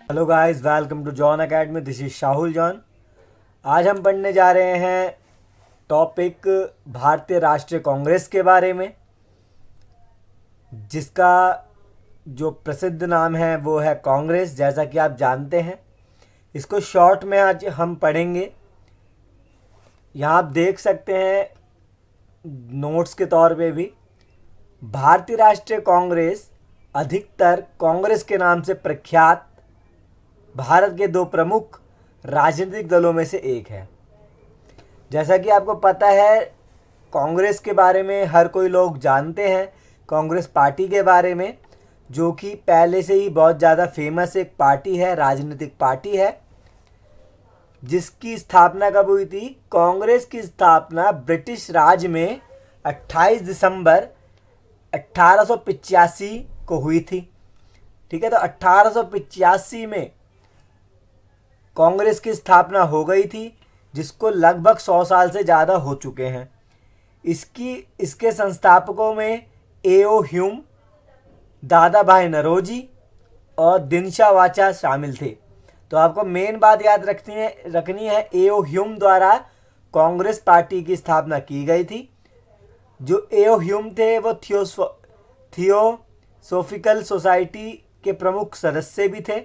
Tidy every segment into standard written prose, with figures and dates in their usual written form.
Hello guys, welcome to John academy. This is Shahul John. आज हम पढ़ने जा रहे हैं टॉपिक भारतीय राष्ट्रीय कांग्रेस के बारे में, जिसका जो प्रसिद्ध नाम है वो है कांग्रेस, जैसा कि आप जानते हैं। इसको शॉर्ट में आज हम पढ़ेंगे। यहाँ आप देख सकते हैं नोट्स के तौर पे भी, भारतीय राष्ट्रीय कांग्रेस अधिकतर कांग्रेस के नाम से प्रख्यात भारत के दो प्रमुख राजनीतिक दलों में से एक है। जैसा कि आपको पता है, कांग्रेस के बारे में हर कोई लोग जानते हैं, कांग्रेस पार्टी के बारे में, जो कि पहले से ही बहुत ज़्यादा फेमस एक पार्टी है, राजनीतिक पार्टी है, जिसकी स्थापना कब हुई थी। कांग्रेस की स्थापना ब्रिटिश राज में 28 दिसंबर 1885 को हुई थी। ठीक है, तो 1885 में कांग्रेस की स्थापना हो गई थी, जिसको लगभग 100 साल से ज़्यादा हो चुके हैं। इसके संस्थापकों में एओ ह्यूम, दादा भाई नरोजी और दिनशा वाचा शामिल थे। तो आपको मेन बात याद रखनी है एओ ह्यूम द्वारा कांग्रेस पार्टी की स्थापना की गई थी। जो एओ ह्यूम थे वो थियोसोफिकल सोसाइटी के प्रमुख सदस्य भी थे।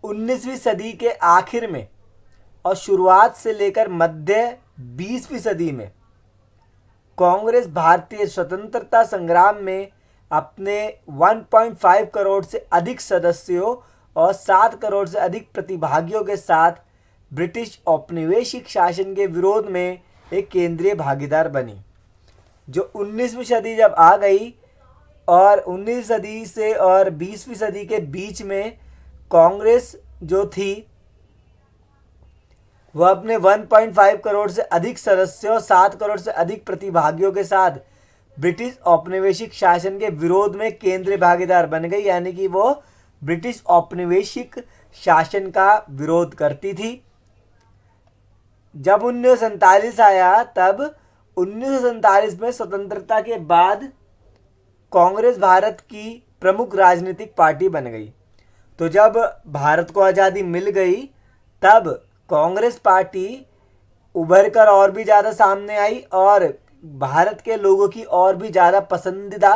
19वीं सदी के आखिर में और शुरुआत से लेकर मध्य 20वीं सदी में कांग्रेस भारतीय स्वतंत्रता संग्राम में अपने 1.5 करोड़ से अधिक सदस्यों और 7 करोड़ से अधिक प्रतिभागियों के साथ ब्रिटिश औपनिवेशिक शासन के विरोध में एक केंद्रीय भागीदार बनी। जो 19वीं सदी जब आ गई और 19वीं सदी से और 20वीं सदी के बीच में कांग्रेस जो थी वह अपने 1.5 करोड़ से अधिक सदस्यों और 7 करोड़ से अधिक प्रतिभागियों के साथ ब्रिटिश औपनिवेशिक शासन के विरोध में केंद्रीय भागीदार बन गई, यानी कि वो ब्रिटिश औपनिवेशिक शासन का विरोध करती थी। जब 1947 आया, तब 1947 में स्वतंत्रता के बाद कांग्रेस भारत की प्रमुख राजनीतिक पार्टी बन गई। तो जब भारत को आज़ादी मिल गई, तब कांग्रेस पार्टी उभर कर और भी ज़्यादा सामने आई और भारत के लोगों की और भी ज़्यादा पसंदीदा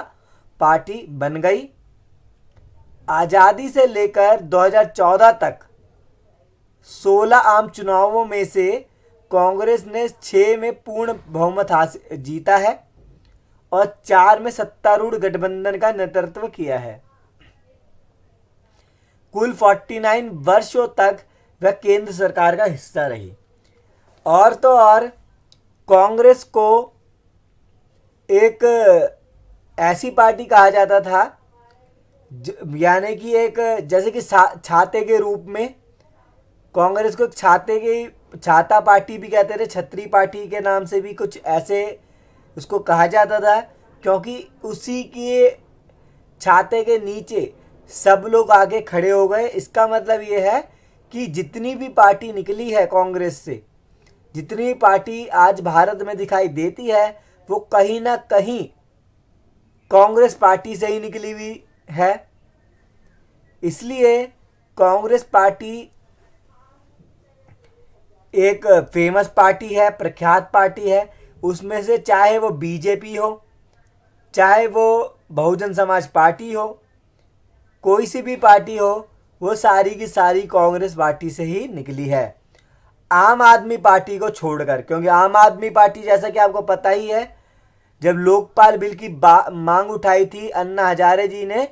पार्टी बन गई। आज़ादी से लेकर 2014 तक 16 आम चुनावों में से कांग्रेस ने 6 में पूर्ण बहुमत हासिल जीता है और 4 में सत्तारूढ़ गठबंधन का नेतृत्व किया है। कुल 49 वर्षों तक वह केंद्र सरकार का हिस्सा रही। और तो और कांग्रेस को एक ऐसी पार्टी कहा जाता था, यानी कि एक जैसे कि छाते के रूप में कांग्रेस को छाता पार्टी भी कहते थे, छतरी पार्टी के नाम से भी कुछ ऐसे उसको कहा जाता था, क्योंकि उसी के छाते के नीचे सब लोग आगे खड़े हो गए। इसका मतलब ये है कि जितनी भी पार्टी निकली है कांग्रेस से, जितनी भी पार्टी आज भारत में दिखाई देती है, वो कहीं ना कहीं कांग्रेस पार्टी से ही निकली हुई है। इसलिए कांग्रेस पार्टी एक फेमस पार्टी है, प्रख्यात पार्टी है। उसमें से चाहे वो बीजेपी हो, चाहे वो बहुजन समाज पार्टी हो, कोई सी भी पार्टी हो, वो सारी की सारी कांग्रेस पार्टी से ही निकली है, आम आदमी पार्टी को छोड़कर। क्योंकि आम आदमी पार्टी, जैसा कि आपको पता ही है, जब लोकपाल बिल की मांग उठाई थी अन्ना हजारे जी ने,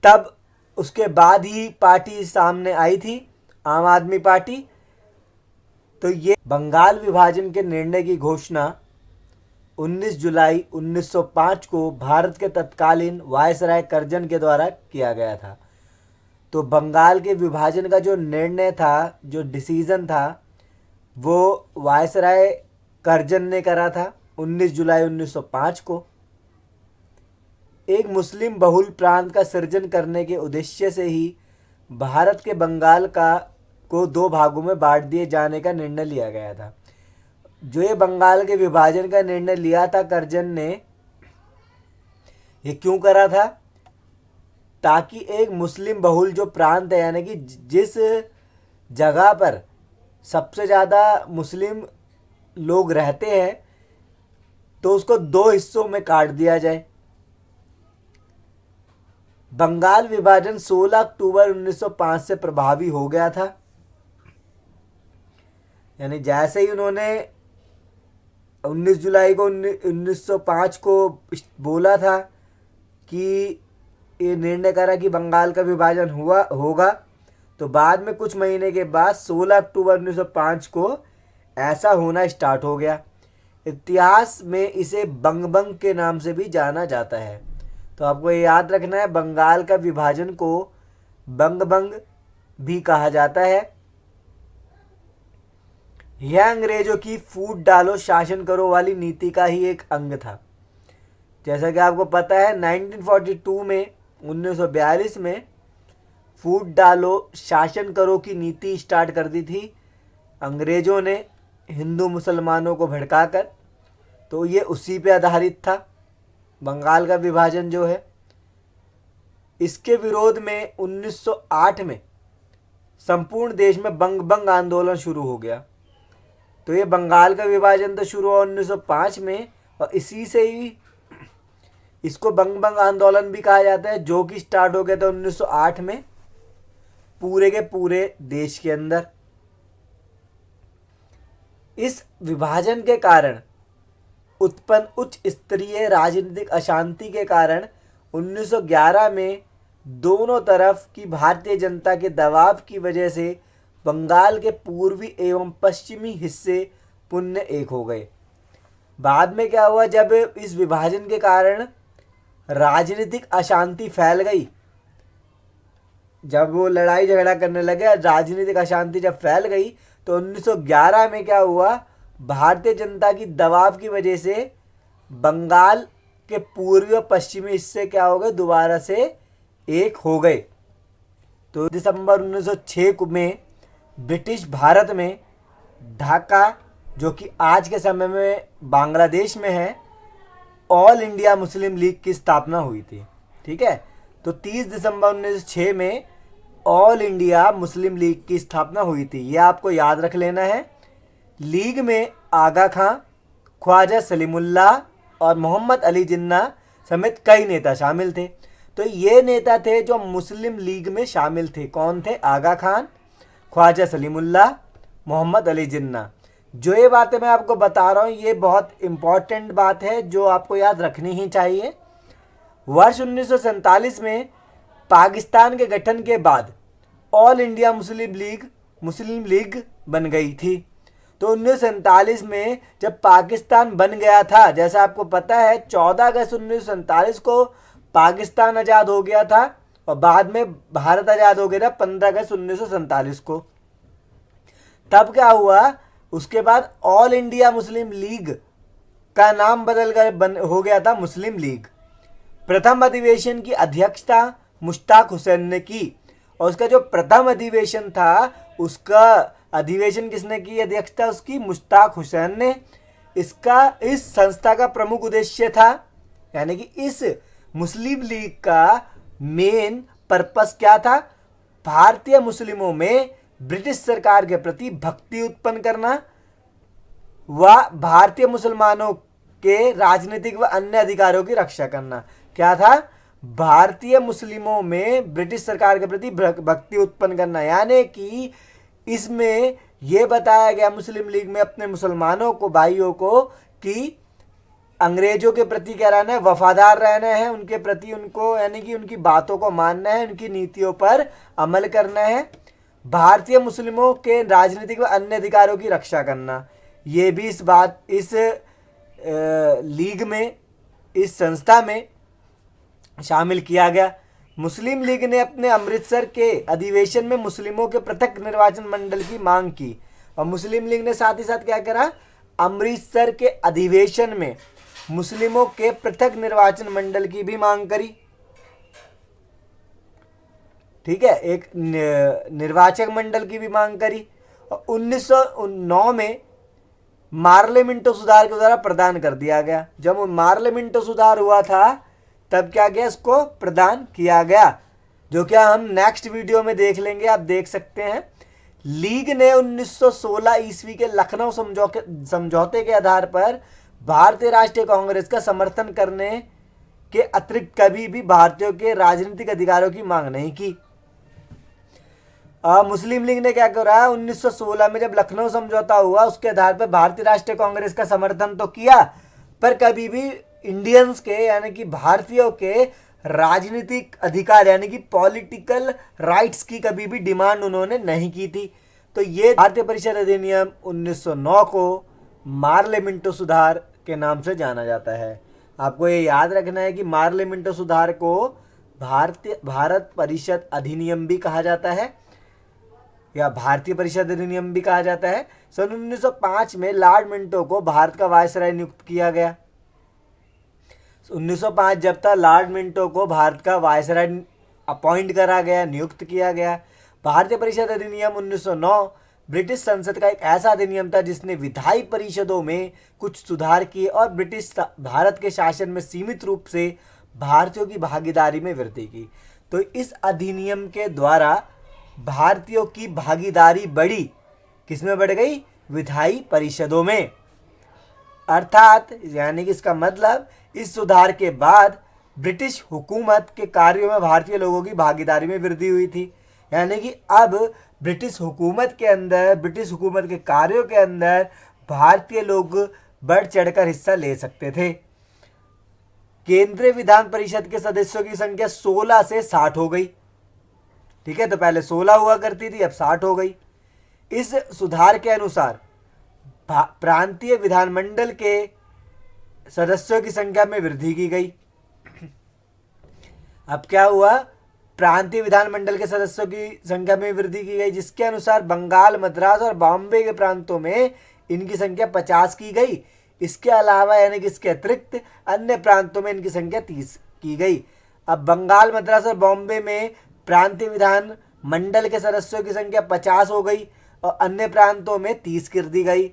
तब उसके बाद ही पार्टी सामने आई थी, आम आदमी पार्टी। तो ये बंगाल विभाजन के निर्णय की घोषणा 19 जुलाई 1905 को भारत के तत्कालीन वायसराय करजन के द्वारा किया गया था। तो बंगाल के विभाजन का जो निर्णय था, जो डिसीज़न था, वो वायसराय करजन ने करा था 19 जुलाई 1905 को। एक मुस्लिम बहुल प्रांत का सृजन करने के उद्देश्य से ही भारत के बंगाल को 2 भागों में बांट दिए जाने का निर्णय लिया गया था। जो ये बंगाल के विभाजन का निर्णय लिया था करजन ने, ये क्यों करा था? ताकि एक मुस्लिम बहुल जो प्रांत है, यानी कि जिस जगह पर सबसे ज़्यादा मुस्लिम लोग रहते हैं, तो उसको दो हिस्सों में काट दिया जाए। बंगाल विभाजन 16 अक्टूबर 1905 से प्रभावी हो गया था। यानी जैसे ही उन्होंने 19 जुलाई को 1905 को बोला था कि ये निर्णय करा कि बंगाल का विभाजन हुआ होगा, तो बाद में कुछ महीने के बाद 16 अक्टूबर 1905 को ऐसा होना स्टार्ट हो गया। इतिहास में इसे बंग के नाम से भी जाना जाता है। तो आपको ये याद रखना है, बंगाल का विभाजन को बंग भी कहा जाता है। यह अंग्रेजों की फूट डालो शासन करो वाली नीति का ही एक अंग था। जैसा कि आपको पता है 1942 में 1942 में फूट डालो शासन करो की नीति स्टार्ट कर दी थी अंग्रेज़ों ने हिंदू मुसलमानों को भड़काकर। तो ये उसी पे आधारित था बंगाल का विभाजन जो है। इसके विरोध में 1908 में संपूर्ण देश में बंग आंदोलन शुरू हो गया। तो ये बंगाल का विभाजन तो शुरू हुआ 1905 में, और इसी से ही इसको बंग आंदोलन भी कहा जाता है, जो कि स्टार्ट हो गया था 1908 में पूरे के पूरे देश के अंदर। इस विभाजन के कारण उत्पन्न उच्च स्तरीय राजनीतिक अशांति के कारण 1911 में दोनों तरफ की भारतीय जनता के दबाव की वजह से बंगाल के पूर्वी एवं पश्चिमी हिस्से पुनः एक हो गए। बाद में क्या हुआ, जब इस विभाजन के कारण राजनीतिक अशांति फैल गई, जब वो लड़ाई झगड़ा करने लगे, राजनीतिक अशांति जब फैल गई, तो 1911 में क्या हुआ, भारतीय जनता की दबाव की वजह से बंगाल के पूर्वी और पश्चिमी हिस्से क्या हो गए, दोबारा से एक हो गए। तो दिसंबर 1906 में ब्रिटिश भारत में ढाका, जो कि आज के समय में बांग्लादेश में है, ऑल इंडिया मुस्लिम लीग की स्थापना हुई थी। ठीक है, तो 30 दिसंबर 1906 में ऑल इंडिया मुस्लिम लीग की स्थापना हुई थी। यह आपको याद रख लेना है। लीग में आगा खां, ख्वाजा सलीमुल्लाह और मोहम्मद अली जिन्ना समेत कई नेता शामिल थे। तो ये नेता थे जो मुस्लिम लीग में शामिल थे। कौन थे? आगा खान, ख्वाजा सलीमुल्लाह, मोहम्मद अली जिन्ना। जो ये बातें मैं आपको बता रहा हूँ, ये बहुत इम्पॉर्टेंट बात है जो आपको याद रखनी ही चाहिए। वर्ष 1947 में पाकिस्तान के गठन के बाद ऑल इंडिया मुस्लिम लीग बन गई थी। तो 1947 में जब पाकिस्तान बन गया था, जैसा आपको पता है 14 अगस्त 1947 को पाकिस्तान आज़ाद हो गया था, और बाद में भारत आज़ाद हो गया था 15 अगस्त 1947 को। तब क्या हुआ, उसके बाद ऑल इंडिया मुस्लिम लीग का नाम बदल कर हो गया था मुस्लिम लीग। प्रथम अधिवेशन की अध्यक्षता मुश्ताक हुसैन ने की, और उसका जो प्रथम अधिवेशन था, उसका अधिवेशन किसने की? अध्यक्षता उसकी मुश्ताक हुसैन ने। इस संस्था का प्रमुख उद्देश्य था, यानी कि इस मुस्लिम लीग का मेन पर्पस क्या था? भारतीय मुस्लिमों में ब्रिटिश सरकार के प्रति भक्ति उत्पन्न करना व भारतीय मुसलमानों के राजनीतिक व अन्य अधिकारों की रक्षा करना। क्या था? भारतीय मुस्लिमों में ब्रिटिश सरकार के प्रति भक्ति उत्पन्न करना। यानी कि इसमें यह बताया गया मुस्लिम लीग में अपने मुसलमानों को, भाइयों को, कि अंग्रेजों के प्रति क्या रहना है? वफादार रहना है, उनके प्रति उनको, यानी कि उनकी बातों को मानना है, उनकी नीतियों पर अमल करना है, भारतीय मुस्लिमों के राजनीतिक व अन्य अधिकारों की रक्षा करना। ये भी इस लीग में, इस संस्था में शामिल किया गया। मुस्लिम लीग ने अपने अमृतसर के अधिवेशन में मुस्लिमों के पृथक निर्वाचन मंडल की मांग की, और मुस्लिम लीग ने साथ ही साथ क्या करा? अमृतसर के अधिवेशन में मुस्लिमों के पृथक निर्वाचन मंडल की भी मांग करी। ठीक है, एक निर्वाचक मंडल की भी मांग करी। और 1909 में मार्लेमिंटो सुधार के द्वारा प्रदान कर दिया गया। जब मार्लेमिंटो सुधार हुआ था, तब क्या गया? इसको प्रदान किया गया। जो क्या हम नेक्स्ट वीडियो में देख लेंगे, आप देख सकते हैं। लीग ने 1916 ईस्वी के लखनऊ समझौते के आधार पर भारतीय राष्ट्रीय कांग्रेस का समर्थन करने के अतिरिक्त कभी भी भारतीयों के राजनीतिक अधिकारों की मांग नहीं की। मुस्लिम लीग ने क्या करा, 1916 में जब लखनऊ समझौता हुआ उसके आधार पर भारतीय राष्ट्रीय कांग्रेस का समर्थन तो किया, पर कभी भी इंडियंस के यानी कि भारतीयों के राजनीतिक अधिकार यानी कि पॉलिटिकल राइट्स की कभी भी डिमांड उन्होंने नहीं की थी। तो ये भारतीय परिषद अधिनियम 1909 को मार्ले मिंटो सुधार के नाम से जाना जाता है। आपको ये याद रखना है कि मार्ले मिंटो सुधार को भारत परिषद अधिनियम भी कहा जाता है या भारतीय परिषद अधिनियम भी कहा जाता है। सन 1905 में लॉर्ड मिंटो को भारत का वायसराय नियुक्त किया गया। 1905 जब तक लॉर्ड मिंटो को भारत का वायसराय अपॉइंट करा गया, नियुक्त किया गया। भारतीय परिषद अधिनियम 1909 ब्रिटिश संसद का एक ऐसा अधिनियम था जिसने विधायी परिषदों में कुछ सुधार किए और ब्रिटिश भारत के शासन में सीमित रूप से भारतीयों की भागीदारी में वृद्धि की। तो इस अधिनियम के द्वारा भारतीयों की भागीदारी बढ़ी, किसमें बढ़ गई, विधायी परिषदों में। अर्थात यानी कि इसका मतलब इस सुधार के बाद ब्रिटिश हुकूमत के कार्यों में भारतीय लोगों की भागीदारी में वृद्धि हुई थी। यानी कि अब ब्रिटिश हुकूमत के अंदर, ब्रिटिश हुकूमत के कार्यों के अंदर भारतीय लोग बढ़ चढ़कर हिस्सा ले सकते थे। केंद्रीय विधान परिषद के सदस्यों की संख्या 16 से 60 हो गई। ठीक है, तो पहले 16 हुआ करती थी, अब 60 हो गई। इस सुधार के अनुसार प्रांतीय विधानमंडल के सदस्यों की संख्या में वृद्धि की गई। अब क्या हुआ, प्रांतीय विधानमंडल के सदस्यों की संख्या में वृद्धि की गई, जिसके अनुसार बंगाल, मद्रास और बॉम्बे के प्रांतों में इनकी संख्या 50 की गई। इसके अलावा यानी कि इसके अतिरिक्त अन्य प्रांतों में इनकी संख्या 30 की गई। अब बंगाल, मद्रास और बॉम्बे में प्रांतीय विधान मंडल के सदस्यों की संख्या 50 हो गई और अन्य प्रांतों में 30 कर दी गई।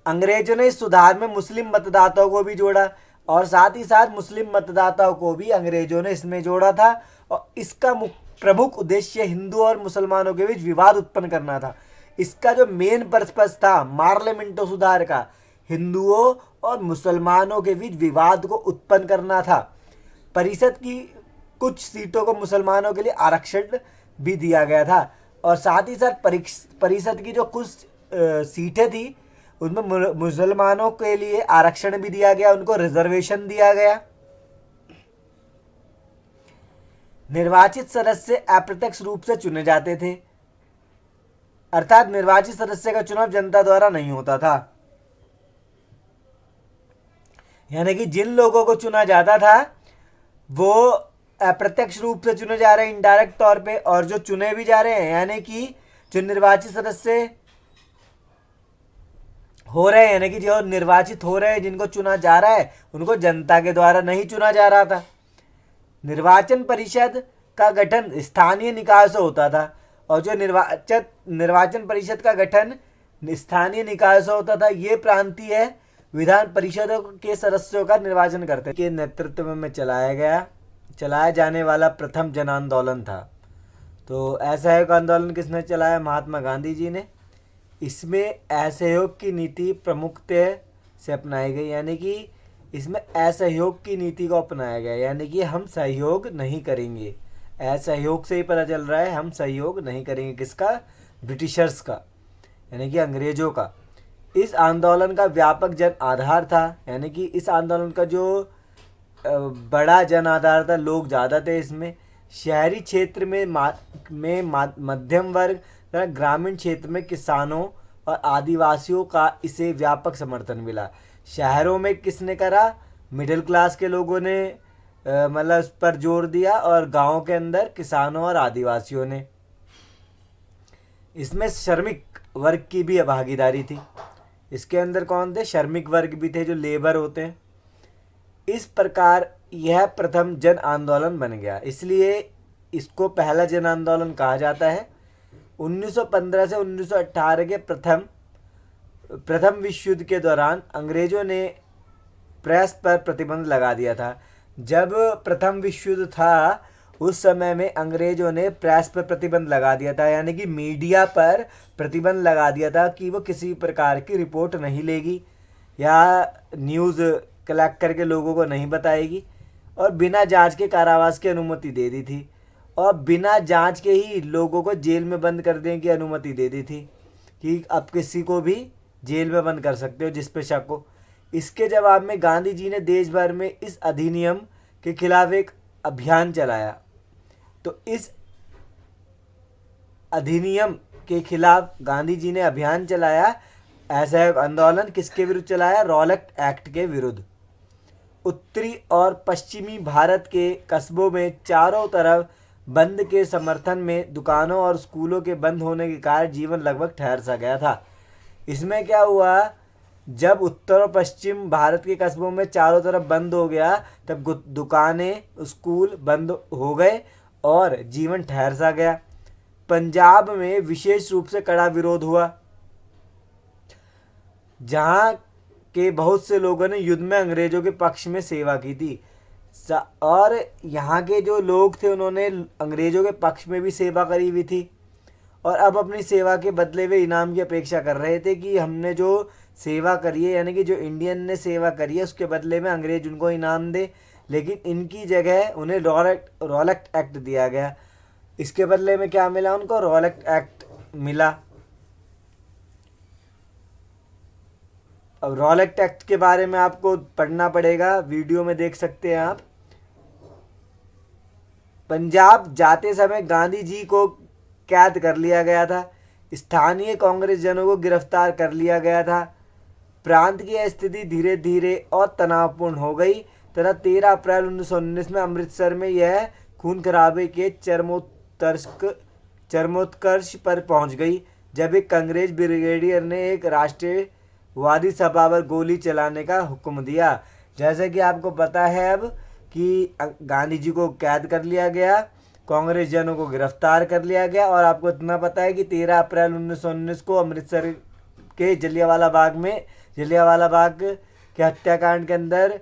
अंग्रेजों ने इस सुधार में मुस्लिम मतदाताओं को भी जोड़ा और साथ ही साथ मुस्लिम मतदाताओं को भी अंग्रेजों ने इसमें जोड़ा था और इसका प्रमुख उद्देश्य हिंदू और मुसलमानों के बीच विवाद उत्पन्न करना था। इसका जो मेन पर्पस था मार्ले मिंटो सुधार का, हिंदुओं और मुसलमानों के बीच विवाद को उत्पन्न करना था। परिषद की कुछ सीटों को मुसलमानों के लिए आरक्षण भी दिया गया था और साथ ही साथ परिषद की जो कुछ सीटें थी उनमें मुसलमानों के लिए आरक्षण भी दिया गया, उनको रिजर्वेशन दिया गया। निर्वाचित सदस्य अप्रत्यक्ष रूप से चुने जाते थे, अर्थात निर्वाचित सदस्य का चुनाव जनता द्वारा नहीं होता था। यानी कि जिन लोगों को चुना जाता था वो अप्रत्यक्ष रूप से चुने जा रहे हैं, इनडायरेक्ट तौर पे, और जो चुने भी जा रहे हैं यानी कि जो निर्वाचित सदस्य हो रहे हैं यानी कि जो निर्वाचित हो रहे हैं, जिनको चुना जा रहा है उनको जनता के द्वारा नहीं चुना जा रहा था। निर्वाचन परिषद का गठन स्थानीय निकाय से होता था और जो निर्वाचन परिषद का गठन स्थानीय निकाय से होता था, ये प्रांतीय विधान परिषदों के सदस्यों का निर्वाचन करते के नेतृत्व में चलाया जाने वाला प्रथम जन आंदोलन था। तो असहयोग आंदोलन किसने चलाया, महात्मा गांधी जी ने। इसमें असहयोग की नीति प्रमुखतः से अपनाई गई, यानी कि इसमें असहयोग की नीति को अपनाया गया, यानी कि हम सहयोग नहीं करेंगे। असहयोग से ही पता चल रहा है हम सहयोग नहीं करेंगे, किसका, ब्रिटिशर्स का, यानी कि अंग्रेजों का। इस आंदोलन का व्यापक जन आधार था, यानी कि इस आंदोलन का जो बड़ा जन आधार था, लोग ज़्यादा थे इसमें। शहरी क्षेत्र में मध्यम वर्ग, ग्रामीण क्षेत्र में किसानों और आदिवासियों का इसे व्यापक समर्थन मिला। शहरों में किसने करा, मिडिल क्लास के लोगों ने मतलब इस पर जोर दिया और गांव के अंदर किसानों और आदिवासियों ने। इसमें श्रमिक वर्ग की भी भागीदारी थी। इसके अंदर कौन थे, श्रमिक वर्ग भी थे, जो लेबर होते हैं। इस प्रकार यह प्रथम जन आंदोलन बन गया, इसलिए इसको पहला जन आंदोलन कहा जाता है। 1915 से 1918 के प्रथम विश्व युद्ध के दौरान अंग्रेजों ने प्रेस पर प्रतिबंध लगा दिया था, जब प्रथम विश्व युद्ध था उस समय में अंग्रेजों ने प्रेस पर प्रतिबंध लगा दिया था, यानी कि मीडिया पर प्रतिबंध लगा दिया था कि वो किसी प्रकार की रिपोर्ट नहीं लेगी या न्यूज़ कलेक्ट करके लोगों को नहीं बताएगी, और बिना जांच के कारावास की अनुमति दे दी थी, और बिना जांच के ही लोगों को जेल में बंद कर देने की अनुमति दे दी थी कि अब किसी को भी जेल में बंद कर सकते हो जिस पे शक हो। इसके जवाब में गांधी जी ने देश भर में इस अधिनियम के खिलाफ एक अभियान चलाया। तो इस अधिनियम के खिलाफ गांधी जी ने अभियान चलाया, ऐसा एक आंदोलन किसके विरुद्ध चलाया? रॉलेट एक्ट के विरुद्ध। उत्तरी और पश्चिमी भारत के कस्बों में चारों तरफ बंद के समर्थन में दुकानों और स्कूलों के बंद होने के कारण जीवन लगभग ठहर सा गया था। इसमें क्या हुआ, जब उत्तर और पश्चिम भारत के कस्बों में चारों तरफ बंद हो गया तब दुकानें, स्कूल बंद हो गए और जीवन ठहर सा गया। पंजाब में विशेष रूप से कड़ा विरोध हुआ, जहां के बहुत से लोगों ने युद्ध में अंग्रेजों के पक्ष में सेवा की थी, और यहाँ के जो लोग थे उन्होंने अंग्रेजों के पक्ष में भी सेवा करी हुई थी, और अब अपनी सेवा के बदले वे इनाम की अपेक्षा कर रहे थे कि हमने जो सेवा करी है, यानी कि जो इंडियन ने सेवा करी है, उसके बदले में अंग्रेज उनको इनाम दे। लेकिन इनकी जगह उन्हें रॉलेट एक्ट दिया गया। इसके बदले में क्या मिला उनको? रॉलेट एक्ट मिला। अब रॉलेट एक्ट के बारे में आपको पढ़ना पड़ेगा, वीडियो में देख सकते हैं आप। पंजाब जाते समय गांधी जी को कैद कर लिया गया था, स्थानीय कांग्रेस जनों को गिरफ्तार कर लिया गया था। प्रांत की स्थिति धीरे धीरे और तनावपूर्ण हो गई तथा 13 अप्रैल 1919 में अमृतसर में यह खून खराबे के चरमोत्कर्ष पर पहुंच गई, जब एक अंग्रेज ब्रिगेडियर ने एक राष्ट्रवादी सभा पर गोली चलाने का हुक्म दिया। जैसे कि आपको पता है अब कि गांधी जी को कैद कर लिया गया, कांग्रेस जनों को गिरफ्तार कर लिया गया, और आपको इतना पता है कि 13 अप्रैल 1919 को अमृतसर के जलियांवाला बाग के हत्याकांड के अंदर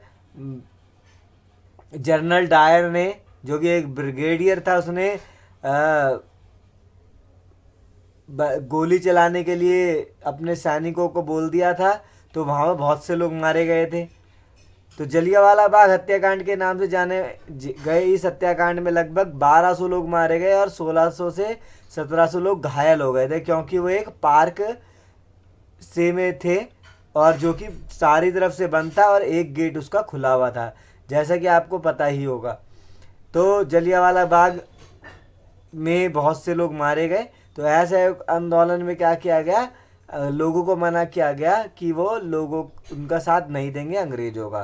जनरल डायर ने, जो कि एक ब्रिगेडियर था, उसने गोली चलाने के लिए अपने सैनिकों को बोल दिया था, तो वहाँ पर बहुत से लोग मारे गए थे। तो जलियांवाला बाग हत्याकांड के नाम से जाने गए इस हत्याकांड में लगभग 1200 लोग मारे गए और 1600 से 1700 लोग घायल हो गए थे, क्योंकि वो एक पार्क से में थे और जो कि सारी तरफ से बंद था और एक गेट उसका खुला हुआ था, जैसा कि आपको पता ही होगा। तो जलियांवाला बाग में बहुत से लोग मारे गए। तो ऐसे आंदोलन में क्या किया गया, लोगों को मना किया गया कि वो लोगों उनका साथ नहीं देंगे अंग्रेजों का।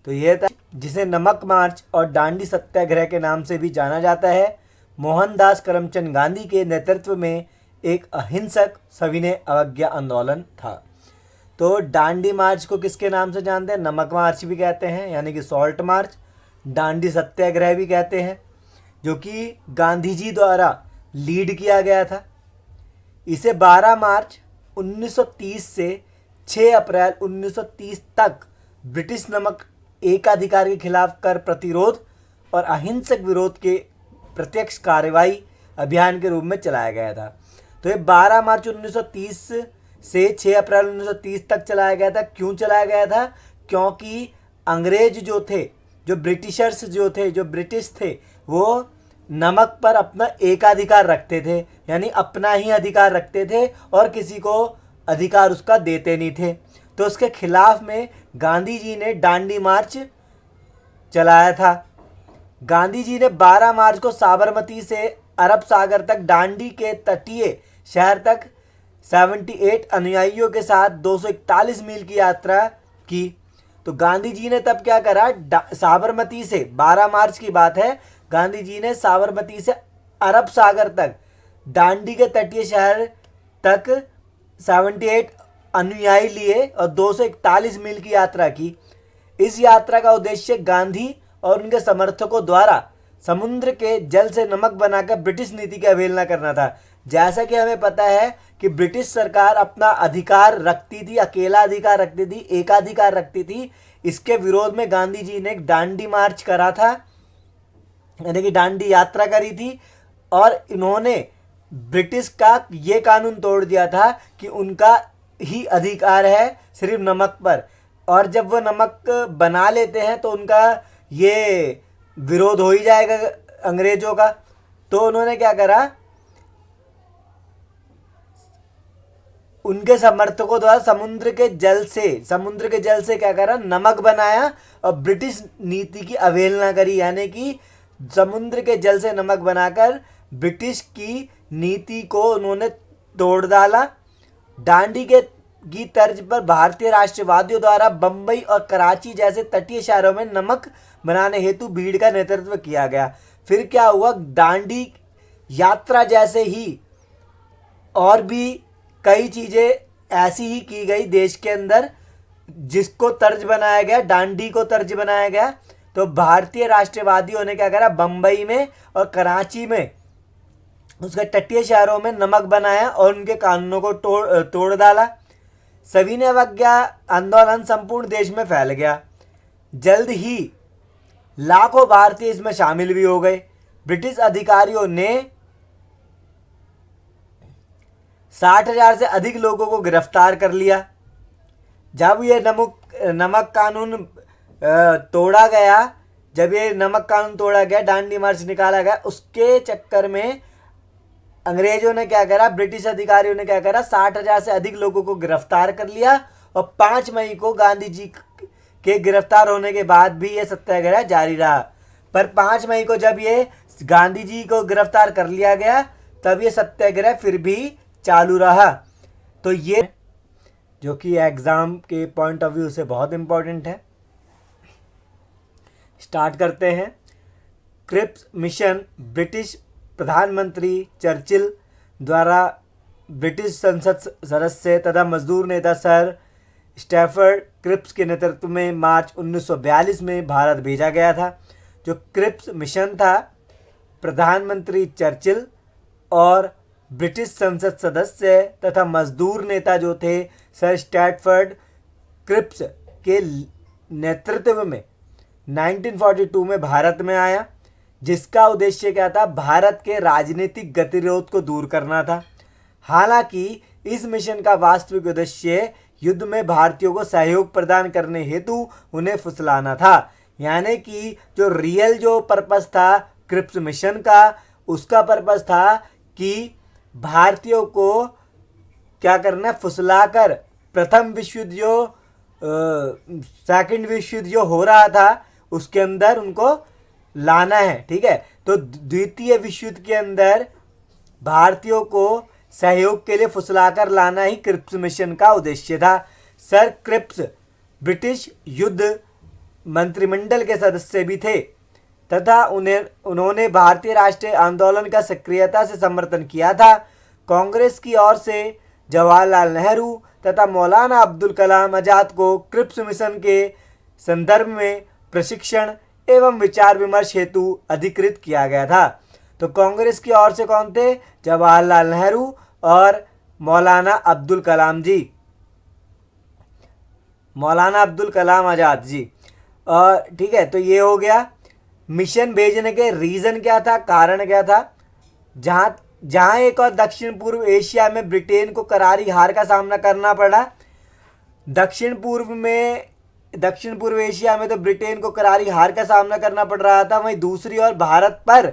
तो ये था, जिसे नमक मार्च और दांडी सत्याग्रह के नाम से भी जाना जाता है, मोहनदास करमचंद गांधी के नेतृत्व में एक अहिंसक सविनय अवज्ञा आंदोलन था। तो दांडी मार्च को किसके नाम से जानते हैं? नमक मार्च भी कहते हैं, यानी कि सॉल्ट मार्च। दांडी सत्याग्रह भी कहते हैं, जो कि गांधी जी द्वारा लीड किया गया था। इसे 12 मार्च 1930 से 6 अप्रैल 1930 तक ब्रिटिश नमक एकाधिकार के खिलाफ कर प्रतिरोध और अहिंसक विरोध के प्रत्यक्ष कार्रवाई अभियान के रूप में चलाया गया था। तो ये 12 मार्च 1930 से 6 अप्रैल 1930 तक चलाया गया था। क्यों चलाया गया था? क्योंकि अंग्रेज जो थे, जो ब्रिटिशर्स जो थे, जो ब्रिटिश थे, वो नमक पर अपना एकाधिकार रखते थे, यानी अपना ही अधिकार रखते थे और किसी को अधिकार उसका देते नहीं थे। तो उसके खिलाफ में गांधी जी ने दांडी मार्च चलाया था। गांधी जी ने 12 मार्च को साबरमती से अरब सागर तक दांडी के तटीय शहर तक 78 अनुयायियों के साथ 241 मील की यात्रा की। तो गांधी जी ने तब क्या करा, साबरमती से 12 मार्च की बात है, गांधी जी ने साबरमती से अरब सागर तक दांडी के तटीय शहर तक 78 अनुयायी लिए और 241 मील की यात्रा की। इस यात्रा का उद्देश्य गांधी और उनके समर्थकों द्वारा समुद्र के जल से नमक बनाकर ब्रिटिश नीति की अवहेलना करना था। जैसा कि हमें पता है कि ब्रिटिश सरकार अपना अधिकार रखती थी, अकेला अधिकार रखती थी, एकाधिकार रखती थी। इसके विरोध में गांधी जी ने एक दांडी मार्च करा था, यानी कि दांडी यात्रा करी थी, और इन्होंने ब्रिटिश का ये कानून तोड़ दिया था कि उनका ही अधिकार है सिर्फ नमक पर, और जब वो नमक बना लेते हैं तो उनका ये विरोध हो ही जाएगा अंग्रेजों का। तो उन्होंने क्या करा, उनके समर्थकों द्वारा समुद्र के जल से क्या करा, नमक बनाया और ब्रिटिश नीति की अवहेलना करी, यानी कि समुद्र के जल से नमक बनाकर ब्रिटिश की नीति को उन्होंने तोड़ डाला। दांडी के की तर्ज पर भारतीय राष्ट्रवादियों द्वारा बंबई और कराची जैसे तटीय शहरों में नमक बनाने हेतु भीड़ का नेतृत्व किया गया। फिर क्या हुआ, दांडी यात्रा जैसे ही और भी कई चीज़ें ऐसी ही की गई देश के अंदर, जिसको तर्ज बनाया गया, दांडी को तर्ज बनाया गया। तो भारतीय राष्ट्रवादियों ने क्या करा, बंबई में और कराची में उसके तटीय शहरों में नमक बनाया और उनके कानूनों को तोड़ डाला। सविनय अवज्ञा आंदोलन संपूर्ण देश में फैल गया। जल्द ही लाखों भारतीय इसमें शामिल भी हो गए। ब्रिटिश अधिकारियों ने 60,000 से अधिक लोगों को गिरफ्तार कर लिया। जब ये नमक कानून तोड़ा गया, दांडी मार्च निकाला गया, उसके चक्कर में अंग्रेजों ने क्या करा, ब्रिटिश अधिकारियों ने क्या करा, 60,000 से अधिक लोगों को गिरफ्तार कर लिया। और 5 मई को गांधी जी के गिरफ्तार होने के बाद भी ये सत्याग्रह जारी रहा। पर 5 मई को जब ये गांधी जी को गिरफ्तार कर लिया गया, तब ये सत्याग्रह फिर भी चालू रहा। तो ये जो कि एग्ज़ाम के पॉइंट ऑफ व्यू से बहुत इम्पोर्टेंट है। स्टार्ट करते हैं। क्रिप्स मिशन ब्रिटिश प्रधानमंत्री चर्चिल द्वारा ब्रिटिश संसद सदस्य तथा मजदूर नेता सर स्टैफर्ड क्रिप्स के नेतृत्व में मार्च 1942 में भारत भेजा गया था। जो क्रिप्स मिशन था, प्रधानमंत्री चर्चिल और ब्रिटिश संसद सदस्य तथा मजदूर नेता जो थे सर स्टैफर्ड क्रिप्स के नेतृत्व में 1942 में भारत में आया, जिसका उद्देश्य क्या था, भारत के राजनीतिक गतिरोध को दूर करना था। हालांकि इस मिशन का वास्तविक उद्देश्य युद्ध में भारतीयों को सहयोग प्रदान करने हेतु उन्हें फुसलाना था। यानी कि जो पर्पस था क्रिप्स मिशन का, उसका पर्पस था कि भारतीयों को क्या करना है, फुसलाकर प्रथम विश्व युद्ध सेकंड विश्व युद्ध जो हो रहा था उसके अंदर उनको लाना है। ठीक है, तो द्वितीय विश्व युद्ध के अंदर भारतीयों को सहयोग के लिए फुसलाकर लाना ही क्रिप्स मिशन का उद्देश्य था। सर क्रिप्स ब्रिटिश युद्ध मंत्रिमंडल के सदस्य भी थे तथा उन्होंने भारतीय राष्ट्रीय आंदोलन का सक्रियता से समर्थन किया था। कांग्रेस की ओर से जवाहरलाल नेहरू तथा मौलाना अब्दुल कलाम आज़ाद को क्रिप्स मिशन के संदर्भ में प्रशिक्षण एवं विचार विमर्श हेतु अधिकृत किया गया था। तो कांग्रेस की ओर से कौन थे, जवाहरलाल नेहरू और मौलाना अब्दुल कलाम आज़ाद जी। और ठीक है, तो ये हो गया। मिशन भेजने के रीज़न क्या था, कारण क्या था। जहाँ एक और दक्षिण पूर्व एशिया में ब्रिटेन को करारी हार का सामना करना पड़ा। दक्षिण पूर्व एशिया में तो ब्रिटेन को करारी हार का सामना करना पड़ रहा था, वहीं दूसरी ओर भारत पर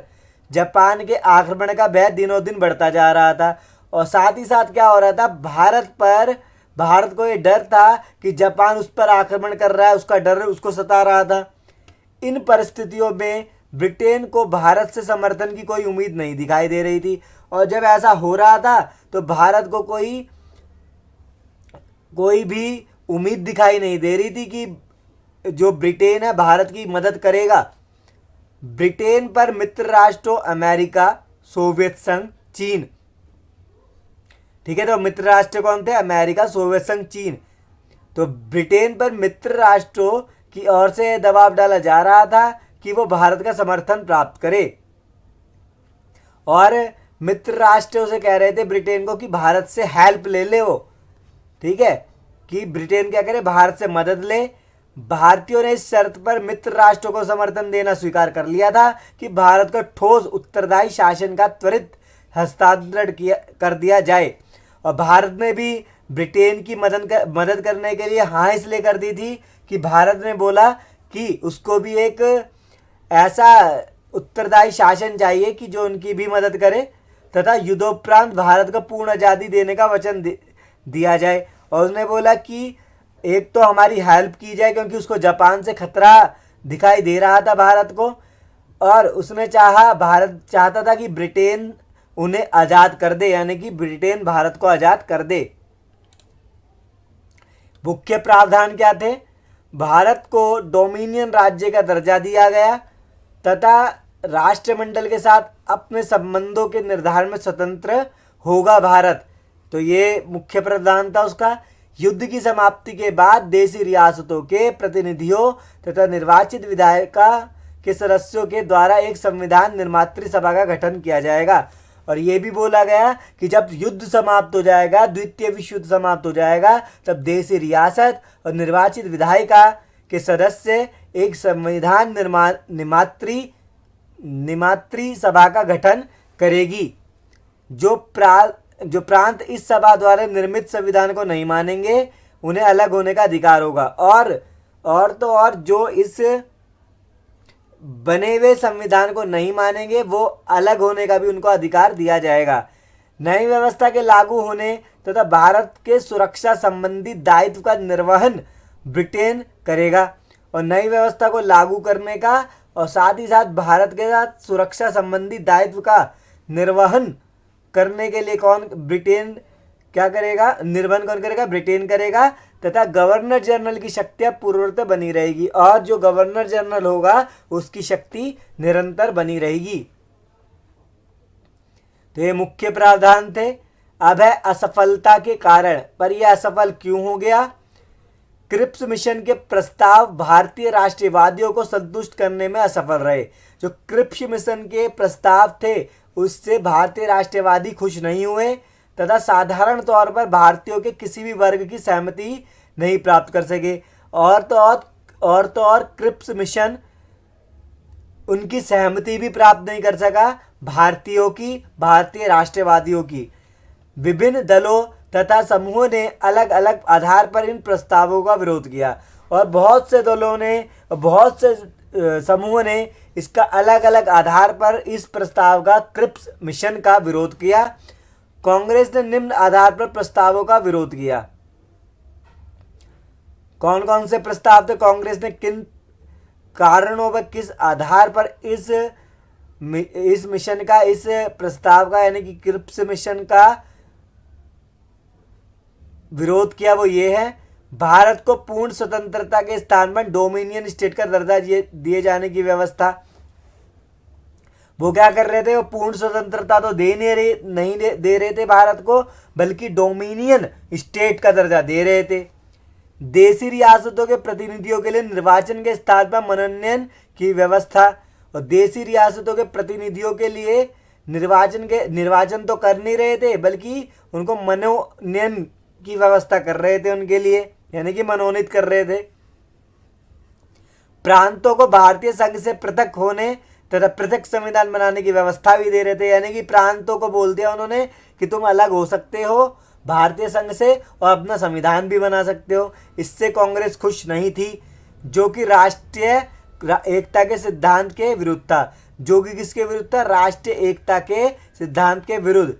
जापान के आक्रमण का भय दिनों दिन बढ़ता जा रहा था। और साथ ही साथ क्या हो रहा था, भारत को ये डर था कि जापान उस पर आक्रमण कर रहा है, उसका डर उसको सता रहा था। इन परिस्थितियों में ब्रिटेन को भारत से समर्थन की कोई उम्मीद नहीं दिखाई दे रही थी। और जब ऐसा हो रहा था तो भारत को कोई भी उम्मीद दिखाई नहीं दे रही थी कि जो ब्रिटेन है भारत की मदद करेगा। ब्रिटेन पर मित्र राष्ट्रों अमेरिका, सोवियत संघ, चीन, ठीक है, तो मित्र राष्ट्र कौन थे, अमेरिका, सोवियत संघ, चीन। तो ब्रिटेन पर मित्र राष्ट्रों की ओर से दबाव डाला जा रहा था कि वो भारत का समर्थन प्राप्त करे। और मित्र राष्ट्र उसे कह रहे थे ब्रिटेन को कि भारत से हेल्प ले ले वो, ठीक है, कि ब्रिटेन क्या करे, भारत से मदद ले। भारतीयों ने इस शर्त पर मित्र राष्ट्रों को समर्थन देना स्वीकार कर लिया था कि भारत को ठोस उत्तरदायी शासन का त्वरित हस्तांतरण किया कर दिया जाए। और भारत ने भी ब्रिटेन की मदद करने के लिए हाँ इसलिए कर दी थी कि भारत ने बोला कि उसको भी एक ऐसा उत्तरदायी शासन चाहिए कि जो उनकी भी मदद करे तथा युद्धोपरांत भारत को पूर्ण आज़ादी देने का वचन दिया जाए। और उसने बोला कि एक तो हमारी हेल्प की जाए क्योंकि उसको जापान से खतरा दिखाई दे रहा था भारत को, और उसने भारत चाहता था कि ब्रिटेन उन्हें आज़ाद कर दे, यानी कि ब्रिटेन भारत को आज़ाद कर दे। मुख्य प्रावधान क्या थे? भारत को डोमिनियन राज्य का दर्जा दिया गया तथा राष्ट्रमंडल के साथ अपने संबंधों के निर्धारण में स्वतंत्र होगा भारत। तो ये मुख्य प्रावधान था उसका। युद्ध की समाप्ति के बाद देशी रियासतों के प्रतिनिधियों तथा निर्वाचित विधायिका के सदस्यों के द्वारा एक संविधान निर्मात्री सभा का गठन किया जाएगा। और ये भी बोला गया कि जब युद्ध समाप्त हो जाएगा, द्वितीय विश्व युद्ध समाप्त हो जाएगा, तब देशी रियासत और निर्वाचित विधायिका के सदस्य एक संविधान निर्मात्री सभा का गठन करेगी। जो प्रांत इस सभा द्वारा निर्मित संविधान को नहीं मानेंगे उन्हें अलग होने का अधिकार होगा। और जो इस बने हुए संविधान को नहीं मानेंगे वो अलग होने का भी उनको अधिकार दिया जाएगा। नई व्यवस्था के लागू होने तथा भारत के सुरक्षा संबंधी दायित्व का निर्वहन ब्रिटेन करेगा। और नई व्यवस्था को लागू करने का और साथ ही साथ भारत के साथ सुरक्षा संबंधी दायित्व का निर्वहन करने के लिए ब्रिटेन क्या करेगा? निर्वहन कौन करेगा? ब्रिटेन करेगा। तथा गवर्नर जनरल की शक्तियां पूर्ववत बनी रहेगी, और जो गवर्नर जनरल होगा उसकी शक्ति निरंतर बनी रहेगी। तो ये मुख्य प्रावधान थे। अब है असफलता के कारण, पर यह असफल क्यों हो गया? क्रिप्स मिशन के प्रस्ताव भारतीय राष्ट्रवादियों को संतुष्ट करने में असफल रहे। जो क्रिप्स मिशन के प्रस्ताव थे उससे भारतीय राष्ट्रवादी खुश नहीं हुए तथा साधारण तौर पर भारतीयों के किसी भी वर्ग की सहमति नहीं प्राप्त कर सके। और क्रिप्स मिशन उनकी सहमति भी प्राप्त नहीं कर सका भारतीय राष्ट्रवादियों की। विभिन्न दलों तथा समूहों ने अलग अलग आधार पर इन प्रस्तावों का विरोध किया, और बहुत से दलों ने, बहुत से समूहों ने इसका अलग अलग आधार पर इस प्रस्ताव का, क्रिप्स मिशन का विरोध किया। कांग्रेस ने निम्न आधार पर प्रस्तावों का विरोध किया। कौन कौन से प्रस्ताव थे? कांग्रेस ने किन कारणों पर, किस आधार पर इस मिशन का, इस प्रस्ताव का यानी कि क्रिप्स मिशन का विरोध किया? वो ये है, भारत को पूर्ण स्वतंत्रता के स्थान पर डोमिनियन स्टेट का दर्जा दिए जाने की व्यवस्था। वो क्या कर रहे थे? वो पूर्ण स्वतंत्रता तो नहीं दे रहे थे भारत को, बल्कि डोमिनियन स्टेट का दर्जा दे रहे थे। देशी रियासतों के प्रतिनिधियों के लिए निर्वाचन के स्थान पर मनोनयन की व्यवस्था, और देशी रियासतों के प्रतिनिधियों के लिए निर्वाचन तो कर नहीं रहे थे बल्कि उनको मनोनयन की व्यवस्था कर रहे थे उनके लिए, यानी कि मनोनीत कर रहे थे। प्रांतों को भारतीय संघ से पृथक होने तथा पृथक संविधान बनाने की व्यवस्था भी दे रहे थे, यानी कि प्रांतों को बोल दिया उन्होंने कि तुम अलग हो सकते हो भारतीय संघ से और अपना संविधान भी बना सकते हो। इससे कांग्रेस खुश नहीं थी, जो कि राष्ट्रीय एकता के सिद्धांत के विरुद्ध था। जो कि किसके विरुद्ध था? राष्ट्रीय एकता के सिद्धांत के विरुद्ध।